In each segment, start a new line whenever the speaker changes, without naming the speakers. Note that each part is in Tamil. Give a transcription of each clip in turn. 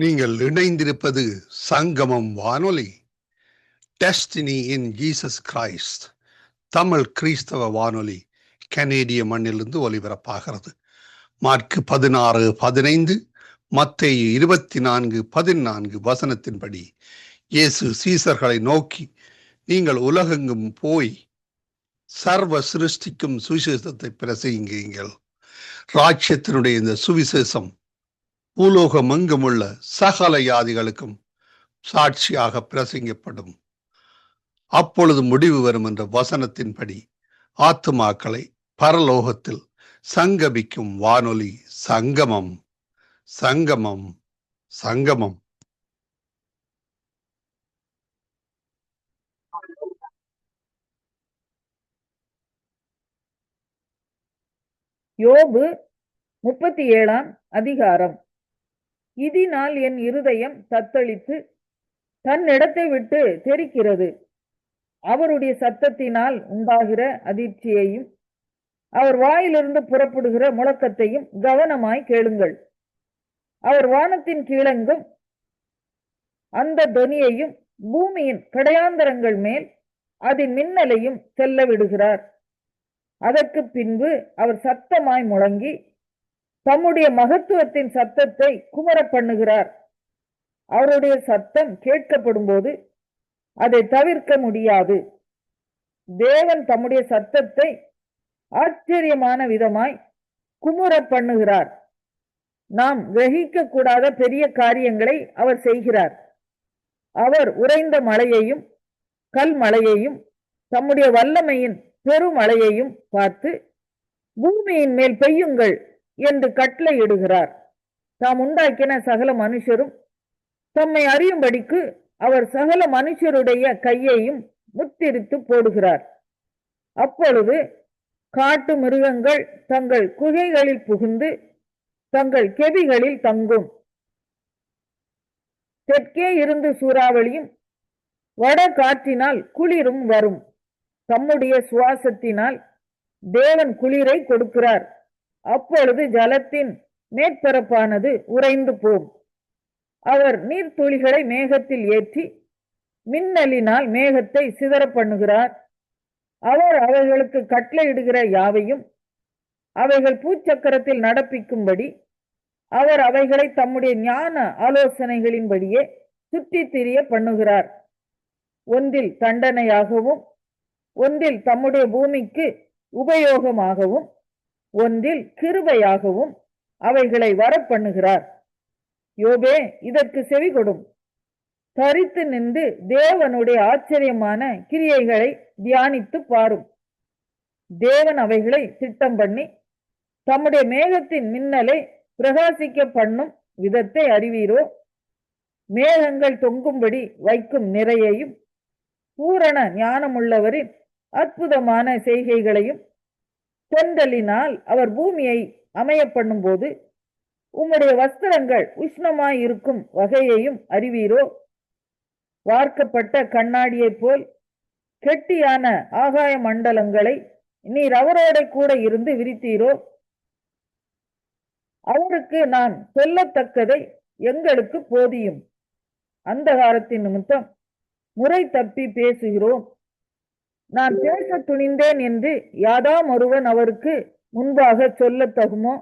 நீங்கள் இணைந்திருப்பது சங்கமம் வானொலி. Destiny in Jesus Christ Tamil கிறிஸ்தவ வானொலி கனேடிய மண்ணிலிருந்து ஒலிபரப்பாகிறது. மார்க் 16:15, மத்தேயு 24:14 வசனத்தின்படி இயேசு சீசர்களை நோக்கி, நீங்கள் உலகெங்கும் போய் சர்வ சிருஷ்டிக்கும் சுவிசேஷத்தை பிரசங்கியுங்கள். ராஜ்யத்தினுடைய இந்த சுவிசேஷம் பூலோகம் எங்குமுள்ள சகல யாதிகளுக்கும் சாட்சியாக பிரசங்கப்படும். அப்பொழுது முடிவு வரும் என்ற வசனத்தின்படி ஆத்துமாக்களை பரலோகத்தில் சங்கமிக்கும் வானொலி சங்கமம். சங்கமம் சங்கமம்.
யோபு 37 அதிகாரம். இதனால் என் இருதயம் தத்தளித்து தன்னிடத்தை விட்டு தெரிக்கிறது. அவருடைய சத்தத்தினால் உண்டாகிற அதிர்ச்சியையும் அவர் வாயிலிருந்து புறப்படுகிற முழக்கத்தையும் கவனமாய் கேளுங்கள். அவர் வானத்தின் கீழெங்கும் அந்த தொனியையும் பூமியின் கடையாந்தரங்கள் மேல் அதன் மின்னலையும் செல்ல விடுகிறார். அதற்கு பின்பு அவர் சத்தமாய் முழங்கி தம்முடைய மகத்துவத்தின் சத்தத்தை குமர பண்ணுகிறார். அவருடைய சத்தம் கேட்கப்படும் போது அதை தவிர்க்க முடியாது. தேவன் தம்முடைய சத்தத்தை ஆச்சரியமான விதமாய் குமுற பண்ணுகிறார். நாம் கிரகிக்க கூடாத பெரிய காரியங்களை அவர் செய்கிறார். அவர் உறைந்த மழையையும் கல் மழையையும் தம்முடைய வல்லமையின் பெருமழையையும் பார்த்து பூமியின் மேல் பெய்யுங்கள் என்று கட்டளையிடுகிறார். தாம் உண்டாக்கின சகல மனுஷரும் தம்மை அறியும்படிக்கு அவர் சகல மனுஷருடைய கையையும் முத்திரித்து போடுகிறார். அப்பொழுது காட்டு மிருகங்கள் தங்கள் குகைகளில் புகுந்து தங்கள் கெபிகளில் தங்கும். தெற்கே இருந்து சூறாவளியும் வட காற்றினால் குளிரும் வரும். தம்முடைய சுவாசத்தினால் தேவன் குளிரை கொடுக்கிறார். அப்பொழுது ஜலத்தின் மேற்பரப்பானது உறைந்து போம். அவர் நீர்த்துளிகளை மேகத்தில் ஏற்றி மின்னலினால் மேகத்தை சிதற பண்ணுகிறார். அவர் அவைகளுக்கு கட்டளையிடுகிற யாவையும் அவைகள் பூச்சக்கரத்தில் நடப்பிக்கும்படி அவர் அவைகளை தம்முடைய ஞான ஆலோசனைகளின்படியே சுற்றி திரிய பண்ணுகிறார். ஒன்றில் தண்டனையாகவும் ஒன்றில் தம்முடைய பூமிக்கு உபயோகமாகவும் ஒன்றில் கிருபையாகவும் அவைகளை வர பண்ணுகிறார். யோபே, இதற்கு செவி கொடும். தரித்து நின்று தேவனுடைய ஆச்சரியமான கிரியைகளை தியானித்து பாரும். தேவன் அவைகளை திட்டம் பண்ணி தம்முடைய மேகத்தின் மின்னலை பிரகாசிக்க பண்ணும் விதத்தை அறிவீரோ? மேகங்கள் தொங்கும்படி வைக்கும் நிறையையும் பூரண ஞானமுள்ளவரின் அற்புதமான செய்கைகளையும் தென்றலினால் அவர் பூமியை அமைய பண்ணும் போது உம்முடைய வஸ்திரங்கள் உஷ்ணமாய் இருக்கும் வகையையும் அறிவீரோ? வார்க்கப்பட்ட கண்ணாடியை போல் கெட்டியான ஆகாய மண்டலங்களை நீர் அவரோட கூட இருந்து விரித்தீரோ? அவருக்கு நான் சொல்லத்தக்கதை எங்களுக்கு போதியும். அந்தகாரத்தின் நிமித்தம் முறை தப்பி பேசுகிறோம். நான் பேச துணிந்தேன் என்று யாதாம் ஒருவன் அவருக்கு முன்பாக சொல்ல தகுமோ?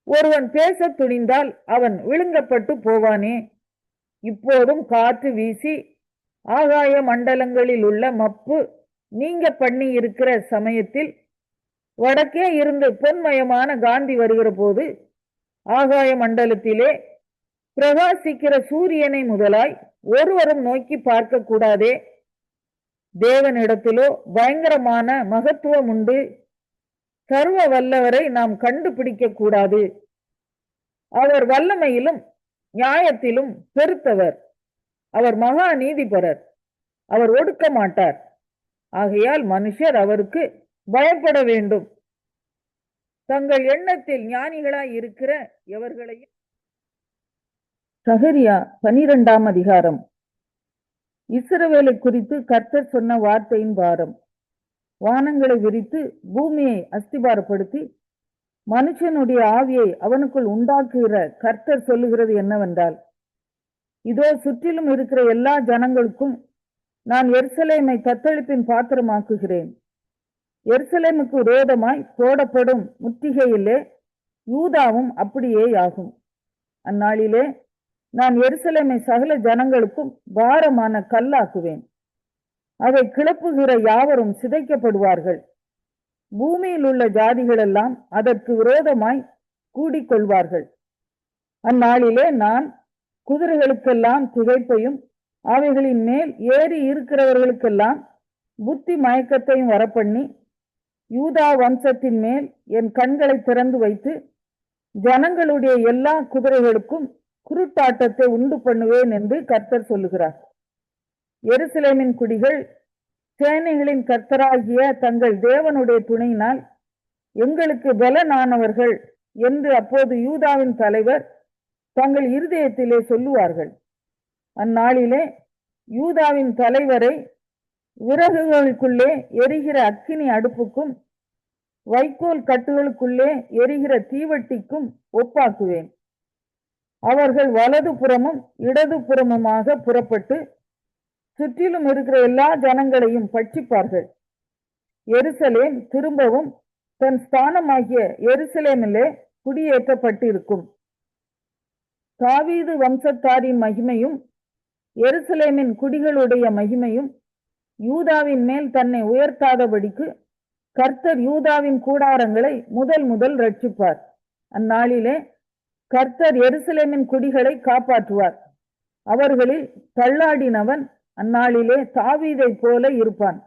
ஒருவன் பேச துணிந்தால் அவன் விழுங்கப்பட்டு போவானே. இப்போதும் காற்று வீசி ஆகாய மண்டலங்களில் உள்ள மப்பு நீங்க பண்ணி இருக்கிற சமயத்தில் வடக்கே இருந்து பொன்மயமான காந்தி வருகிற போது ஆகாய மண்டலத்திலே பிரகாசிக்கிற சூரியனை முதலாய் ஒருவரும் நோக்கி பார்க்க கூடாதே. தேவனிடத்திலோ பயங்கரமான மகத்துவம் உண்டு. சர்வ வல்லவரை நாம் கண்டுபிடிக்க கூடாது. அவர் வல்லமையிலும் நியாயத்திலும் பெருத்தவர். அவர் மகா நீதிபரர். அவர் ஒடுக்க மாட்டார். ஆகையால் மனுஷர் அவருக்கு பயப்பட வேண்டும். தங்கள் எண்ணத்தில் ஞானிகளாய் இருக்கிற எவர்களையும். சகரியா 12 அதிகாரம். இஸ்ரவேலை குறித்து கர்த்தர் சொன்ன வார்த்தையின் பாரம். வானங்களை விரித்து பூமியை அஸ்திபாரப்படுத்தி மனுஷனுடைய ஆவியை அவனுக்குள் உண்டாக்குகிற கர்த்தர் சொல்லுகிறது என்னவென்றால், இதோ சுற்றிலும் இருக்கிற எல்லா ஜனங்களுக்கும் நான் எருசலேமை தத்தளிப்பின் பாத்திரமாக்குகிறேன். எருசலேமுக்கு விரோதமாய் போடப்படும் முற்றுகையிலே யூதாவும் அப்படியே ஆகும். அந்நாளிலே நான் எருசலேமை சகல ஜனங்களுக்கும் பாரமான கல்லாக்குவேன். அதை கிளப்புகிற யாவரும் சிதைக்கப்படுவார்கள். பூமியில் உள்ள ஜாதிகளெல்லாம் அதற்கு விரோதமாய் கூடிக்கொள்வார்கள். அந்நாளிலே நான் குதிரைகளுக்கெல்லாம் திகைப்பையும் அவைகளின் மேல் ஏறி இருக்கிறவர்களுக்கெல்லாம் புத்தி மயக்கத்தையும் வரப்பண்ணி, யூதா வம்சத்தின் மேல் என் கண்களை திறந்து வைத்து ஜனங்களுடைய எல்லா குதிரைகளுக்கும் குருட்டாட்டத்தை உண்டு பண்ணுவேன் என்று கர்த்தர் சொல்லுகிறார். எருசலேமின் குடிகள் சேனைகளின் கர்த்தராகிய தங்கள் தேவனுடைய துணையினால் எங்களுக்கு பலனானவர்கள் என்று அப்போது யூதாவின் தலைவர் தங்கள் இருதயத்திலே சொல்லுவார்கள். அந்நாளிலே யூதாவின் தலைவரை விறகுகளுக்குள்ளே எரிகிற அக்கினி அடுப்புக்கும் வைக்கோல் கட்டுகளுக்குள்ளே எரிகிற தீவட்டிக்கும் ஒப்பாக்குவேன். அவர்கள் வலது புறமும் இடது புறமுமாக புறப்பட்டு சுற்றிலும் இருக்கிற எல்லா ஜனங்களையும் பட்சிப்பார்கள். எருசலேம் திரும்பவும் தன் ஸ்தானமாகிய எருசலேமிலே குடியேற்றப்பட்டிருக்கும். தாவீது வம்சத்தாரின் மகிமையும் எருசலேமின் குடிகளுடைய மகிமையும் யூதாவின் மேல் தன்னை உயர்த்தாதபடிக்கு கர்த்தர் யூதாவின் கூடாரங்களை முதல் ரட்சிப்பார். அந்நாளிலே கர்த்தர் எருசலேமின் குடிகளை காப்பாற்றுவார். அவர்களில் தள்ளாடினவன் அந்நாளிலே தாவீதை போல இருப்பான்.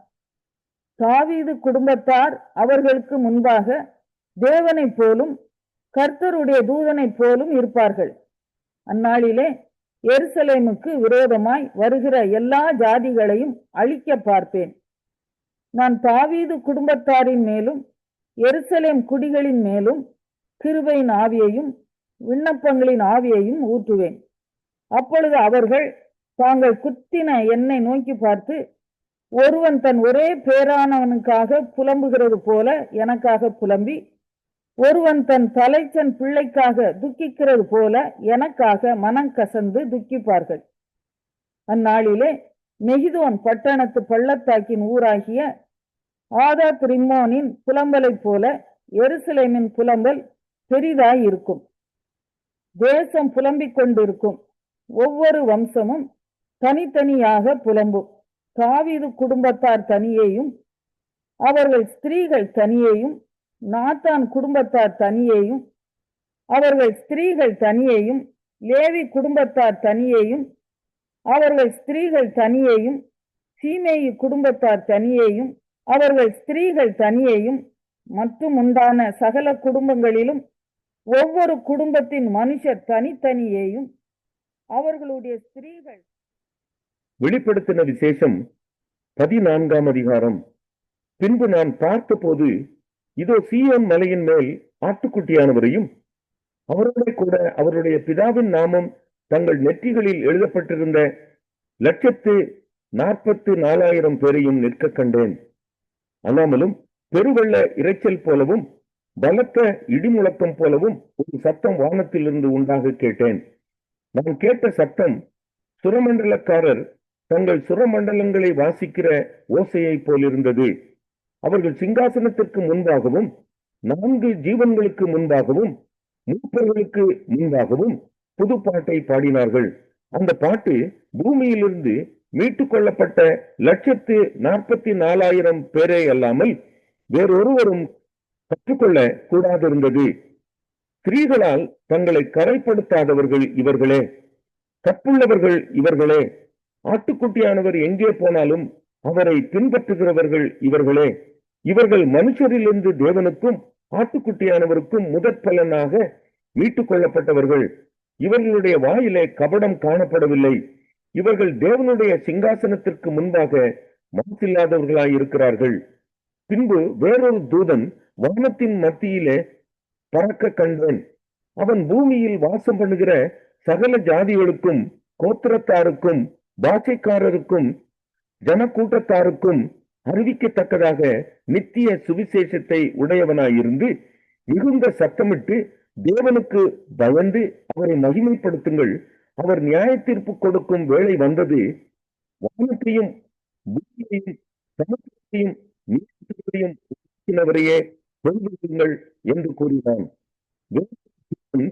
தாவீது குடும்பத்தார் அவர்களுக்கு முன்பாக தேவனைப் போலும் கர்த்தருடைய தூதனைப் போலும் இருப்பார்கள். அந்நாளிலே எருசலேமுக்கு விரோதமாய் வருகிற எல்லா ஜாதிகளையும் அழிக்க பார்ப்பேன். நான் தாவீது குடும்பத்தாரின் மேலும் எருசலேம் குடிகளின் மேலும் கிருபையின் ஆவியையும் விண்ணப்பங்களின் ஆவியையும் ஊற்றுவேன். அப்பொழுது அவர்கள் தாங்கள் குத்தின என்னை நோக்கி பார்த்து, ஒருவன் தன் ஒரே பேரானவனுக்காக புலம்புகிறது போல எனக்காக புலம்பி, ஒருவன் தன் தலைச்சன் பிள்ளைக்காக துக்கிக்கிறது போல எனக்காக மனம் கசந்து துக்கிப்பார்கள். அந்நாளிலே மெகிதோன் பட்டணத்து பள்ளத்தாக்கின் ஊராகிய ஆதாத் ரிம்மோனின் புலம்பலை போல எருசலேமின் புலம்பல் பெரிதாய் இருக்கும். தேசம் புலம்பிக் கொண்டிருக்கும். ஒவ்வொரு வம்சமும் தனித்தனியாக புலம்பும். தாவீது குடும்பத்தார் தனியேயும் அவர்கள் ஸ்திரீகள் தனியேயும், நாத்தான் குடும்பத்தார் தனியேயும் அவர்கள் ஸ்திரீகள் தனியேயும், லேவி குடும்பத்தார் தனியேயும் அவர்கள் ஸ்திரீகள் தனியேயும், சீமேயி குடும்பத்தார் தனியேயும் அவர்கள் ஸ்திரீகள் தனியேயும், மற்றும் உண்டான சகல குடும்பங்களிலும் ஒவ்வொரு குடும்பத்தின் மனுஷர் தனித்தனியேயும் அவர்களுடைய ஸ்திரீகள்.
வெளிப்படுத்தின விசேஷம் 14ஆம் அதிகாரம். பின்பு நான் பார்த்தபோது, இதோ சீயோன் மலையின் மேல் ஆட்டுக்குட்டியானவரையும் அவரோட கூட அவருடைய பிதாவின் நாமம் தங்கள் நெற்றிகளில் எழுதப்பட்டிருந்த 144,000 பேரையும் நிற்க கண்டேன். அல்லாமலும் பெருவெள்ள இரைச்சல் போலவும் பலத்த இடிமுழக்கம் போலவும் ஒரு சத்தம் வானத்திலிருந்து உண்டாக கேட்டேன். நான் கேட்ட சத்தம் சுரமண்டலக்காரர் தங்கள் சுரமண்டலங்களை வாசிக்கிற ஓசையை போலிருந்தது. அவர்கள் சிங்காசனத்திற்கு முன்பாகவும் 4 ஜீவன்களுக்கு முன்பாகவும் மூப்பர்களுக்கு முன்பாகவும் புது பாட்டை பாடினார்கள். அந்த பாட்டு பூமியிலிருந்து மீட்டுக் கொள்ளப்பட்ட 144,000 பேரே அல்லாமல் வேறொருவரும் கற்றுக்கொள்ள கூடாதிருந்தது. ஸ்திரீகளால் தங்களை கரைப்படுத்தாதவர்கள் இவர்களே, கற்புள்ளவர்கள் இவர்களே, ஆட்டுக்குட்டியானவர் எங்கே போனாலும் அவரை பின்பற்றுகிறவர்கள் இவர்களே. இவர்கள் மனுஷரிலிருந்து தேவனுக்கும் ஆட்டுக்குட்டியானவருக்கும் முதற் பலனாக மீட்டுக் கொள்ளப்பட்டவர்கள். இவர்களுடைய வாயிலே கபடம் காணப்படவில்லை. இவர்கள் தேவனுடைய சிங்காசனத்திற்கு முன்பாக மனசில்லாதவர்களாய் இருக்கிறார்கள். பின்பு வேறொரு தூதன் வானத்தின் மத்தியிலே பறக்க கண்டேன். அவன் பூமியில் வாசம் பண்ணுகிற சகல ஜாதிகளுக்கும், கோத்திரத்தாருக்கும், பாஷைக்காரருக்கும், ஜனக்கூட்டத்தாருக்கும் அறிவிக்கத்தக்கதாக நித்திய சுவிசேஷத்தை உடையவனாயிருந்து மிகுந்த சத்தமிட்டு தேவனுக்கு பயந்து அவரை மகிமைப்படுத்துங்கள். அவர் நியாய தீர்ப்பு கொடுக்கும் வேளை வந்தது. வானத்தையும் பூமியையும் சமுத்திரத்தையும் நீர்வரையும் உருவாக்கினவரையே தொழுதுங்கள் என்று கூறினான்.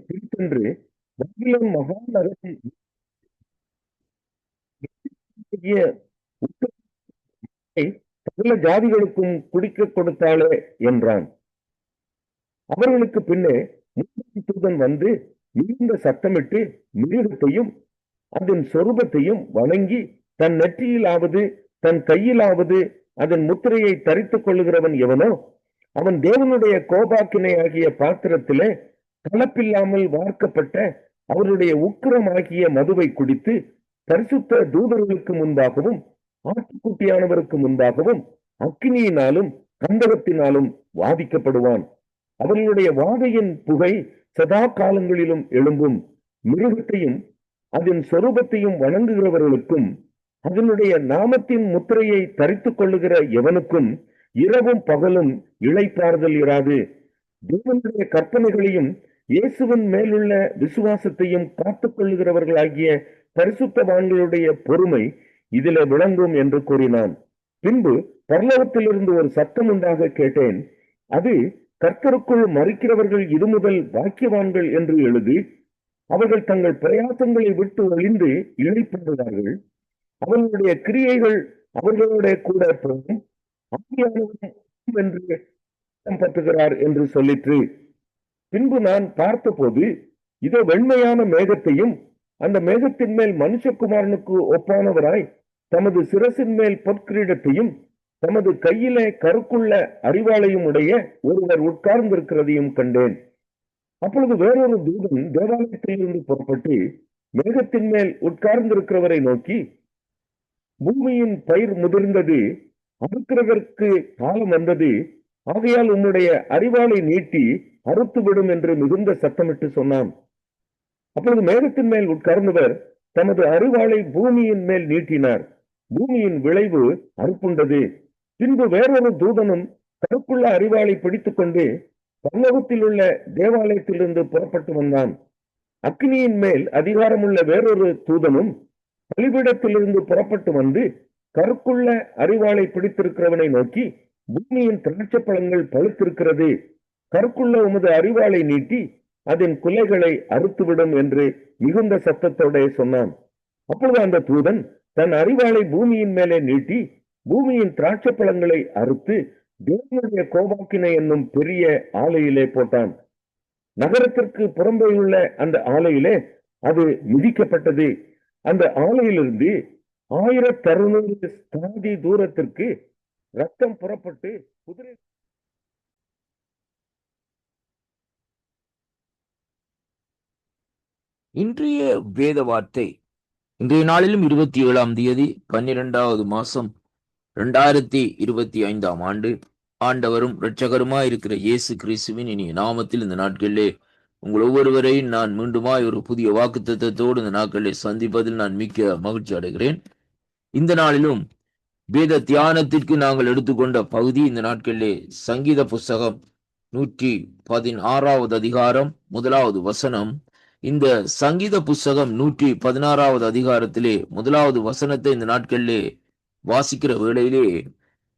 திருத்தென்று பாபிலோன் மகாநகரம் சகல ஜாதிகளுக்கும் குடிக்க கொடுத்தாளே என்றான். அவர்களுக்கு பின்னே மூன்றாம் தூதன் வந்து மிகுந்த சத்தமிட்டு மிருகத்தையும் அதன் சொரூபத்தையும் வணங்கி தன் நெற்றியிலாவது தன் கையிலாவது அதன் முத்திரையை தரித்துக் கொள்ளுகிறவன் எவனோ அவன் தேவனுடைய கோபாக்கினை ஆகிய பாத்திரத்திலே கலப்பில்லாமல் வார்க்கப்பட்ட அவருடைய உக்கிரமாகிய மதுவை குடித்து பரிசுத்த தூதர்களுக்கு முன்பாகவும் ஆட்டுக்குட்டியானவருக்கு முன்பாகவும் அக்கினியினாலும் கந்தகத்தினாலும் வாதிக்கப்படுவான். அவர்களுடைய வாதையின் புகை சதா காலங்களிலும் எழும்பும். மிருகத்தையும் அதன் சொரூபத்தையும் வணங்குகிறவர்களுக்கும் அதனுடைய நாமத்தின் முத்திரையை தரித்துக் கொள்ளுகிற எவனுக்கும் இரவும் பகலும் இளைப்பாறுதல் இராது. தேவனுடைய கற்பனைகளையும் இயேசுவின் மேலுள்ள விசுவாசத்தையும் காத்துக் கொள்ளுகிறவர்களாகிய பரிசுத்தவான்களுடைய பொறுமை இதிலே விளங்கும் என்று கூறினான். பின்பு பரலோகத்திலிருந்து ஒரு சத்தம் உண்டாக கேட்டேன். அது, கர்த்தருக்குள் மறிக்கிறவர்கள் இது முதல் பாக்கியவான்கள் என்று எழுதி அவர்கள் தங்கள் பிரயாசங்களை விட்டு ஒளிந்து இழைப்பார்கள். அவர்களுடைய கிரியைகள் அவர்களுடைய கூட போகும் என்று பற்றுகிறார் என்று சொல்லிற்று. பின்பு நான் பார்த்தபோது இதோ வெண்மையான மேகத்தையும் அந்த மேகத்தின் மேல் மனுஷகுமாரனுக்கு ஒப்பானவராய் தமது சிரசின் மேல் பொற்கிரீடத்தையும் தமது கையிலே கருக்குள்ள அறிவாளையும் உடைய ஒருவர் உட்கார்ந்திருக்கிறதையும் கண்டேன். அப்பொழுது வேறொரு தூதன் தேவாலயத்திலிருந்து புறப்பட்டு மேகத்தின் மேல் உட்கார்ந்திருக்கிறவரை நோக்கி, பூமியின் பயிர் முதிர்ந்தது, அறுக்கிறதற்கு காலம் வந்தது, ஆகையால் உன்னுடைய அறிவாளை நீட்டி அறுத்துவிடும் என்று மிகுந்த சத்தமிட்டு சொன்னான். அப்பொழுது மேகத்தின் மேல் உட்கார்ந்தவர் தமது அறிவாளை பூமியின் மேல் நீட்டினார். பூமியின் விளைவு அறுப்புண்டது. பின்பு வேறொரு தூதனும் கருப்புள்ள அறிவாளை பிடித்துக் கொண்டு பரலோகத்தில் உள்ள தேவாலயத்திலிருந்து புறப்பட்டு வந்தான். அக்னியின் மேல் அதிகாரமுள்ள வேறொரு தூதனும் பலிபீடத்திலிருந்து புறப்பட்டு வந்து கருக்குள்ள அறிவாளை பிடித்திருக்கிறவனை நோக்கி, பூமியின் திராட்சை பழங்கள் பழுத்திருக்கிறது, கருக்குள்ள உமது அறிவாளை நீட்டி அதன் குலைகளை அறுத்துவிடும் என்று மிகுந்த சத்தத்தோட சொன்னான். அப்பொழுது அந்த தூதன் தன் அறிவாளை பூமியின் மேலே நீட்டி பூமியின் திராட்சை பழங்களை அறுத்து தேவனுடைய கோபாக்கினை என்னும் பெரிய ஆலையிலே போட்டான். நகரத்திற்கு புறம்பே உள்ள அந்த ஆலையிலே அது மிதிக்கப்பட்டது. அந்த ஆலையிலிருந்து 1600 ஸ்தாதி தூரத்திற்கு ரத்தம் புறப்பட்டு குதிரை
இன்றைய வேத வார்த்தை இன்றைய நாளிலும் 27ஆம் தேதி 12வது மாசம் 2025ஆம் ஆண்டு ஆண்டவரும் இரட்சகருமாய் இருக்கிற இயேசு கிறிஸ்துவின் இனிய நாமத்தில் இந்த நாட்களிலே உங்கள் ஒவ்வொருவரையும் நான் மீண்டுமாய் ஒரு புதிய வாக்குத்தத்தத்தோடு இந்த நாட்களிலே சந்திப்பதில் நான் மிக்க மகிழ்ச்சி அடைகிறேன். இந்த நாளிலும் வேத தியானத்திற்கு நாங்கள் எடுத்துக்கொண்ட பகுதி இந்த நாட்களிலே சங்கீத புஸ்தகம் 116வது அதிகாரம் 1வது வசனம். இந்த சங்கீத புஸ்தகம் 116வது அதிகாரத்திலே 1வது வசனத்தை இந்த நாட்களிலே வாசிக்கிற வேளையிலே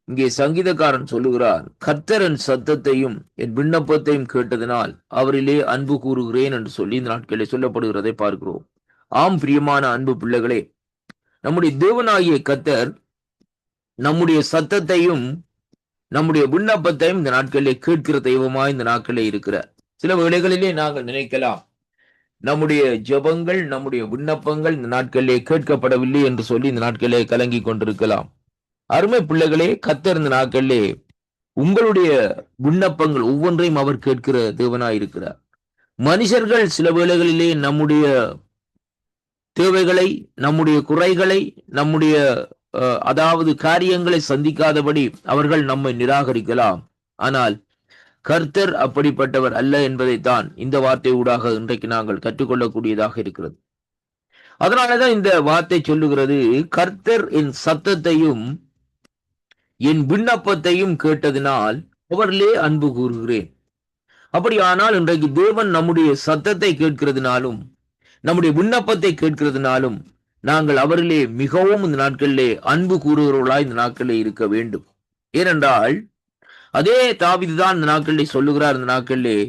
இங்கே சங்கீதக்காரன் சொல்லுகிறார், கர்த்தரின் சத்தத்தையும் என் விண்ணப்பத்தையும் கேட்டதனால் அவரிலே அன்பு கூறுகிறேன் என்று சொல்லி இந்த நாட்களிலே சொல்லப்படுகிறதை பார்க்கிறோம். ஆம் பிரியமான அன்பு பிள்ளைகளே, நம்முடைய தேவனாகிய கர்த்தர் நம்முடைய சத்தத்தையும் நம்முடைய விண்ணப்பத்தையும் இந்த நாட்களிலே கேட்கிற தெய்வமாய் இந்த நாட்களிலே இருக்கிறார். சில வேளைகளிலே நாங்கள் நினைக்கலாம், நம்முடைய ஜெபங்கள் நம்முடைய விண்ணப்பங்கள் இந்த நாட்களிலே கேட்கப்படவில்லை என்று சொல்லி இந்த நாட்களிலே கலங்கி கொண்டிருக்கலாம். அருமை பிள்ளைகளே, கர்த்தர் இந்த நாட்களிலே உங்களுடைய விண்ணப்பங்கள் ஒவ்வொன்றையும் அவர் கேட்கிற தேவனாய் இருக்கிறார். மனுஷர்கள் சில வேளைகளிலே நம்முடைய தேவைகளை, நம்முடைய குறைகளை, நம்முடைய அதாவது காரியங்களை சந்திக்காதபடி அவர்கள் நம்மை நிராகரிக்கலாம். ஆனால் கர்த்தர் அப்படிப்பட்டவர் அல்ல என்பதைத்தான் இந்த வார்த்தை ஊடாக இன்றைக்கு நாங்கள் கற்றுக்கொள்ளக்கூடியதாக இருக்கிறது. அதனாலதான் இந்த வார்த்தை சொல்லுகிறது, கர்த்தர் என் சத்தத்தையும் என் விண்ணப்பத்தையும் கேட்டதினால் அவரிலே அன்பு கூறுகிறேன். அப்படியானால் இன்றைக்கு தேவன் நம்முடைய சத்தத்தை கேட்கிறதுனாலும் நம்முடைய விண்ணப்பத்தை கேட்கிறதுனாலும் நாங்கள் அவரிலே மிகவும் இந்த நாட்களிலே அன்பு கூறுகிறவர்களாய் இந்த நாட்களிலே இருக்க வேண்டும். ஏனென்றால் அதே தாவீதுதான் இந்த நாட்களிலே சொல்லுகிறார், இந்த நாட்களிலே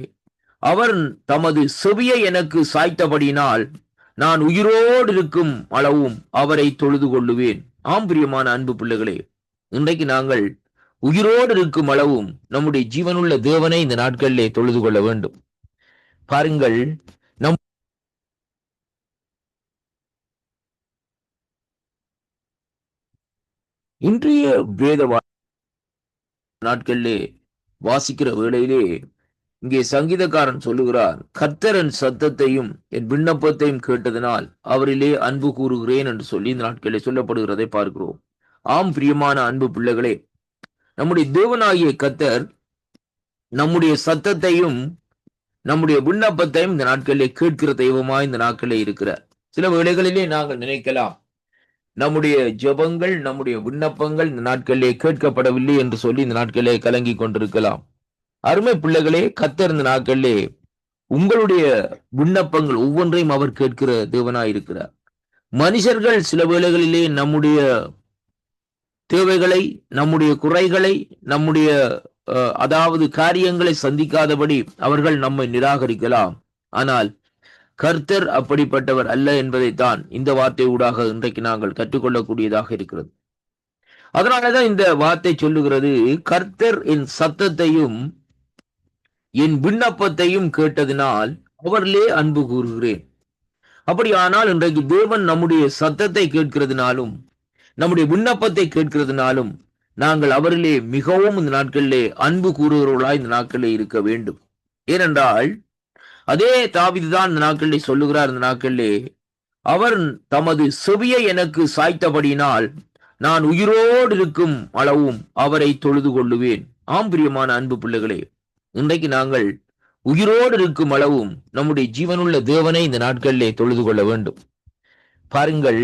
அவர் தமது செவியை எனக்கு சாய்த்தபடியினால் நான் உயிரோடு இருக்கும் அளவும் அவரை தொழுது கொள்ளுவேன். ஆம் பிரியமான அன்பு பிள்ளைகளே, இன்றைக்கு நாங்கள் உயிரோடு இருக்கும் அளவும் நம்முடைய ஜீவனுள்ள தேவனை இந்த நாட்களிலே தொழுது கொள்ள வேண்டும். பாருங்கள், நம் இன்றைய வேத நாட்களிலே வாசிக்கிற வேளையிலே இங்கே சங்கீதக்காரன் சொல்லுகிறார், கர்த்தரின் சத்தத்தையும் என் விண்ணப்பத்தையும் கேட்டதனால் அவரிலே அன்பு கூறுகிறேன் என்று சொல்லி இந்த நாட்களிலே சொல்லப்படுகிறதை பார்க்கிறோம். ஆம் பிரியமான அன்பு பிள்ளைகளே, நம்முடைய தேவனாகிய கர்த்தர் நம்முடைய சத்தத்தையும் நம்முடைய விண்ணப்பத்தையும் இந்த நாட்களிலே கேட்கிற தெய்வமாய் இந்த நாட்களிலே இருக்கிறார். சில வேளைகளிலே நாங்கள் நினைக்கலாம், நம்முடைய ஜெபங்கள் நம்முடைய விண்ணப்பங்கள் இந்த நாட்களிலே கேட்கப்படவில்லை என்று சொல்லி இந்த நாட்களிலே கலங்கி கொண்டிருக்கலாம். அருமை பிள்ளைகளே, கர்த்தர் இந்த நாட்களிலே உங்களுடைய விண்ணப்பங்கள் ஒவ்வொன்றையும் அவர் கேட்கிற தேவனாய் இருக்கிறார். மனுஷர்கள் சில வேளைகளிலே நம்முடைய தேவைகளை, நம்முடைய குறைகளை, நம்முடைய அதாவது காரியங்களை சந்திக்காதபடி அவர்கள் நம்மை நிராகரிக்கலாம். ஆனால் கர்த்தர் அப்படிப்பட்டவர் அல்ல என்பதைத்தான் இந்த வார்த்தை ஊடாக இன்றைக்கு நாங்கள் கற்றுக்கொள்ளக்கூடியதாக இருக்கிறது. அதனாலதான் இந்த வார்த்தை சொல்லுகிறது, கர்த்தர் என் சத்தத்தையும் என் விண்ணப்பத்தையும் கேட்டதினால் அவரிலே அன்பு கூறுகிறேன். அப்படியானால் இன்றைக்கு தேவன் நம்முடைய சத்தத்தை கேட்கிறதுனாலும் நம்முடைய விண்ணப்பத்தை கேட்கிறதுனாலும் நாங்கள் அவரிலே மிகவும் இந்த நாட்களிலே அன்பு கூறுகிறவர்களாய் இந்த நாட்களிலே இருக்க வேண்டும். ஏனென்றால் அதே தாவீதுதான் இந்த நாட்களிலே சொல்லுகிறார், இந்த நாட்களிலே அவர் தமது செவியை எனக்கு சாய்த்தபடியினால் நான் உயிரோடு இருக்கும் அளவும் அவரை தொழுது கொள்ளுவேன். ஆம் பிரியமான அன்பு பிள்ளைகளே, இன்றைக்கு நாங்கள் உயிரோடு இருக்கும் அளவும் நம்முடைய ஜீவனுள்ள தேவனை இந்த நாட்களிலே தொழுது கொள்ள வேண்டும். பாருங்கள்,